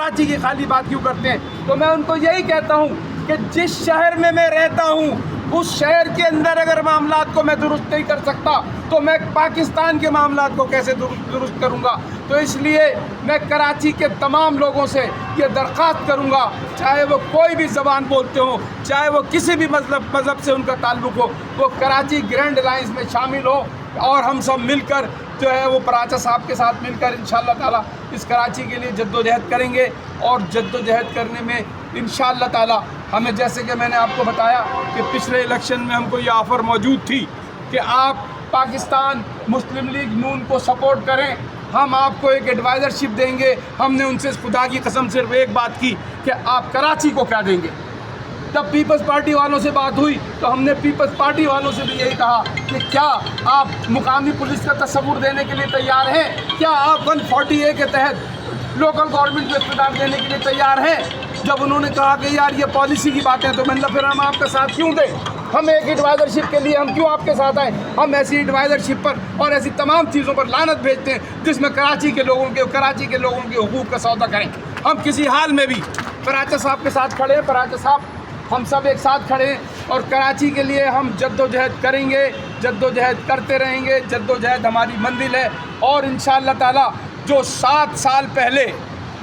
कराची की खाली बात क्यों करते हैं? तो मैं उनको यही कहता हूँ कि जिस शहर में मैं रहता हूँ उस शहर के अंदर अगर मामलात को मैं दुरुस्त नहीं कर सकता तो मैं पाकिस्तान के मामलात को कैसे दुरुस्त करूँगा? तो इसलिए मैं कराची के तमाम लोगों से ये दरख्वास्त करूँगा, चाहे वो कोई भी ज़बान बोलते हो, चाहे वो किसी भी मज़हब से उनका ताल्लुक़ हो, वो कराची ग्रैंड अलायंस में शामिल हो और हम सब मिलकर जो है वो पराचा साहब के साथ मिलकर इंशाअल्लाह ताला इस कराची के लिए जद्दोजहद करेंगे। और जद्दोजहद करने में इंशाअल्लाह ताला हमें, जैसे कि मैंने आपको बताया कि पिछले इलेक्शन में हमको ये ऑफ़र मौजूद थी कि आप पाकिस्तान मुस्लिम लीग नून को सपोर्ट करें, हम आपको एक एडवाइज़रशिप देंगे। हमने उनसे खुदा की कसम सिर्फ एक बात की कि आप कराची को क्या देंगे। जब पीपल्स पार्टी वालों से बात हुई तो हमने पीपल्स पार्टी वालों से भी यही कहा कि क्या आप मुकामी पुलिस का तस्वुर देने के लिए तैयार हैं? क्या आप 140A के तहत लोकल गवर्नमेंट को इख्तियार देने के लिए तैयार हैं? जब उन्होंने कहा कि यार ये पॉलिसी की बात है तो मैंने कहा फिर हम आपके साथ क्यों दें? हम एक एडवाइज़रशिप के लिए हम क्यों आपके साथ आए? हम ऐसी एडवाइज़रशिप पर और ऐसी तमाम चीज़ों पर लानत भेजते हैं जिसमें कराची के लोगों के हुकूक का सौदा करें। हम किसी हाल में भी पराचा साहब के साथ खड़े हैं, पराचा साहब हम सब एक साथ खड़े हैं और कराची के लिए हम जद्दोजहद करेंगे, जद्दोजहद करते रहेंगे। जद्दोजहद हमारी मंजिल है और इंशाअल्लाह ताला जो 7 साल पहले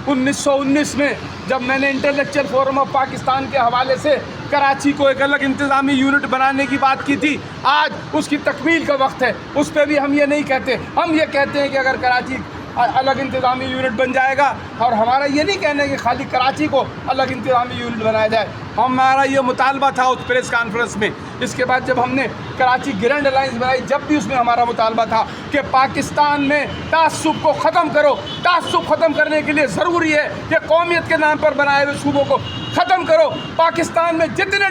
1919 में जब मैंने इंटेलेक्चुअल फोरम ऑफ पाकिस्तान के हवाले से कराची को एक अलग इंतज़ामी यूनिट बनाने की बात की थी, आज उसकी तकमील का वक्त है। उस पर भी हम ये नहीं कहते, हम ये कहते हैं कि अगर कराची अलग इंतज़ामी यूनिट बन जाएगा, और हमारा ये नहीं कहना है कि खाली कराची को अलग इंतज़ामी यूनिट बनाया जाए। हमारा ये मुतालबा था उस प्रेस कॉन्फ्रेंस में। इसके बाद जब हमने कराची ग्रैंड अलायंस बनाई, जब भी उसमें हमारा मुतालबा था कि पाकिस्तान में तासुब को ख़त्म करो। तासुब ख़त्म करने के लिए ज़रूरी है कि कौमियत के नाम पर बनाए हुए सूबों को ख़त्म करो। पाकिस्तान में जितने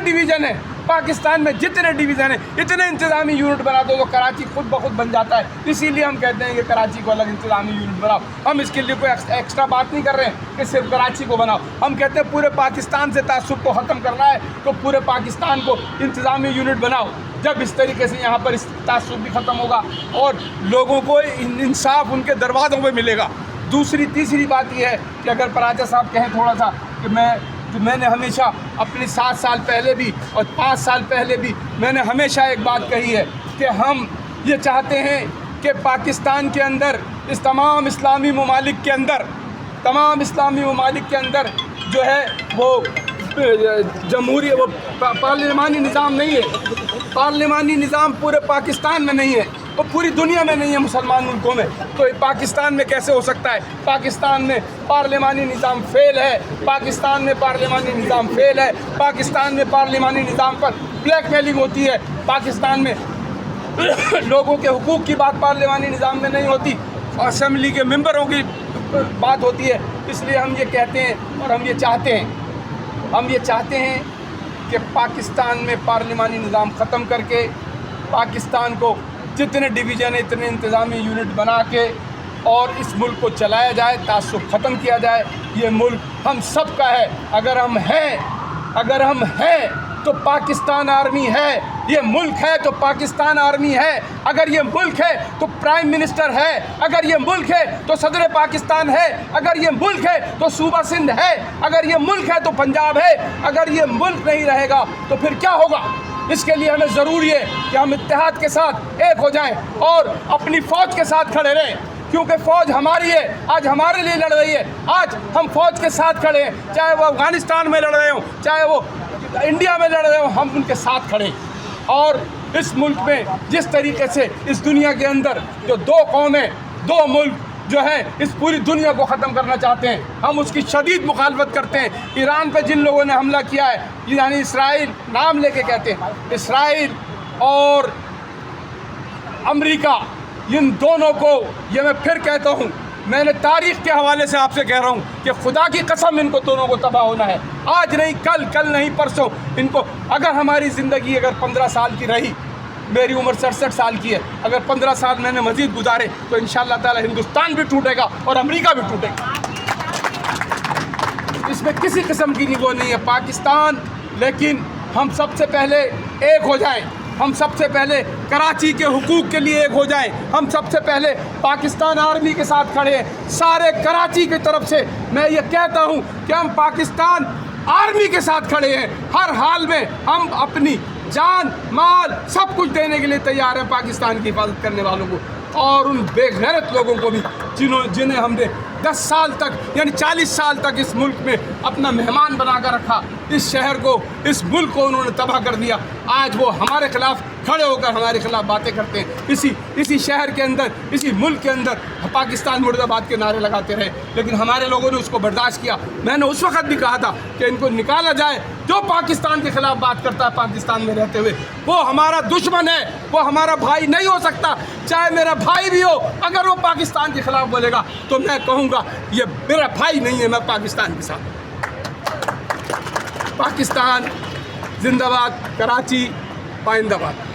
डिवीज़न हैं, इतने इंतज़ामी यूनिट बना दो तो कराची खुद ब खुद बन जाता है। इसीलिए हम कहते हैं कि कराची को अलग इंतज़ामी यूनिट बनाओ। हम इसके लिए कोई एक्स्ट्रा बात नहीं कर रहे हैं कि सिर्फ कराची को बनाओ। हम कहते हैं पूरे पाकिस्तान से तासुब को ख़त्म करना है तो पूरे पाकिस्तान को इंतज़ामी यूनिट बनाओ। जब इस तरीके से यहाँ पर इस तासुब भी ख़त्म होगा और लोगों को इंसाफ उनके दरवाज़ों पर मिलेगा। तीसरी बात यह है कि अगर पराचा साहब कहें थोड़ा सा कि मैंने हमेशा अपने 7 साल पहले भी और 5 साल पहले भी मैंने हमेशा एक बात कही है कि हम ये चाहते हैं कि पाकिस्तान के अंदर इस तमाम इस्लामी ममालिक के अंदर जो है वो जमहूरी वो पार्लिमानी निज़ाम नहीं है। पार्लिमानी निज़ाम पूरे पाकिस्तान में नहीं है, वो पूरी दुनिया में नहीं है मुसलमान मुल्कों में। तो पाकिस्तान में कैसे हो सकता है? पाकिस्तान में पार्लिमानी निज़ाम फेल है। पाकिस्तान में पार्लिमानी निज़ाम पर ब्लैकमेलिंग होती है। पाकिस्तान में लोगों के हुकूक की बात पार्लिमानी निज़ाम में नहीं होती, असेंबली के मेंबरों की बात होती है। इसलिए हम ये कहते हैं और हम ये चाहते हैं कि पाकिस्तान में पार्लिमानी निज़ाम ख़त्म करके पाकिस्तान को जितने डिवीज़न है इतने इंतज़ामी यूनिट बना के और इस मुल्क को चलाया जाए, तासुब ख़त्म किया जाए। ये मुल्क हम सब का है। अगर हम हैं तो पाकिस्तान आर्मी है। ये मुल्क है तो पाकिस्तान आर्मी है। अगर ये मुल्क है तो प्राइम मिनिस्टर है। अगर ये मुल्क है तो सदर पाकिस्तान है। अगर ये मुल्क है तो सूबा सिंध है। अगर ये मुल्क है तो पंजाब है। अगर ये मुल्क नहीं रहेगा तो फिर क्या होगा? इसके लिए हमें ज़रूरी है कि हम इत्तेहाद के साथ एक हो जाएं और अपनी फ़ौज के साथ खड़े रहें, क्योंकि फ़ौज हमारी है, आज हमारे लिए लड़ रही है। आज हम फ़ौज के साथ खड़े हैं, चाहे वो अफ़गानिस्तान में लड़ रहे हों, चाहे वो इंडिया में लड़ रहे हों, हम उनके साथ खड़े हैं। और इस मुल्क में जिस तरीके से इस दुनिया के अंदर जो 2 कौमें 2 मुल्क जो है इस पूरी दुनिया को ख़त्म करना चाहते हैं, हम उसकी शदीद मुखालफत करते हैं। ईरान पे जिन लोगों ने हमला किया है, यानी इसराइल नाम लेके कहते हैं, इसराइल और अमेरिका, इन दोनों को ये मैं फिर कहता हूँ, मैंने तारीख़ के हवाले से आपसे कह रहा हूँ कि खुदा की कसम इनको दोनों को तबाह होना है। आज नहीं कल नहीं परसों। इनको अगर हमारी ज़िंदगी अगर 15 साल की रही, मेरी उम्र 67 साल की है, अगर 15 साल मैंने मज़ीद गुजारे तो इंशाअल्लाह ताला हिंदुस्तान भी टूटेगा और अमेरिका भी टूटेगा। इसमें किसी किस्म की वो नहीं है पाकिस्तान। लेकिन हम सबसे पहले एक हो जाएं, हम सबसे पहले कराची के हुकूक के लिए एक हो जाएं। हम सबसे पहले पाकिस्तान आर्मी के साथ खड़े हैं। सारे कराची की तरफ से मैं ये कहता हूँ कि हम पाकिस्तान आर्मी के साथ खड़े हैं। हर हाल में हम अपनी जान माल सब कुछ देने के लिए तैयार हैं पाकिस्तान की हिफाजत करने वालों को, और उन बेगैरत लोगों को भी जिन्हें हमने 10 साल तक यानी 40 साल तक इस मुल्क में अपना मेहमान बना कर रखा, इस शहर को, इस मुल्क को उन्होंने तबाह कर दिया। आज वो हमारे खिलाफ खड़े होकर हमारे खिलाफ बातें करते हैं। इसी शहर के अंदर, इसी मुल्क के अंदर पाकिस्तान मुर्दाबाद के नारे लगाते रहे, लेकिन हमारे लोगों ने उसको बर्दाश्त किया। मैंने उस वक्त भी कहा था कि इनको निकाला जाए। जो पाकिस्तान के खिलाफ बात करता है पाकिस्तान में रहते हुए, वो हमारा दुश्मन है, वो हमारा भाई नहीं हो सकता। चाहे मेरा भाई भी हो, अगर वो पाकिस्तान के खिलाफ बोलेगा तो मैं कहूँगा ये मेरा भाई नहीं है, मैं पाकिस्तान के साथ। पाकिस्तान जिंदाबाद, कराची पाइंदाबाद।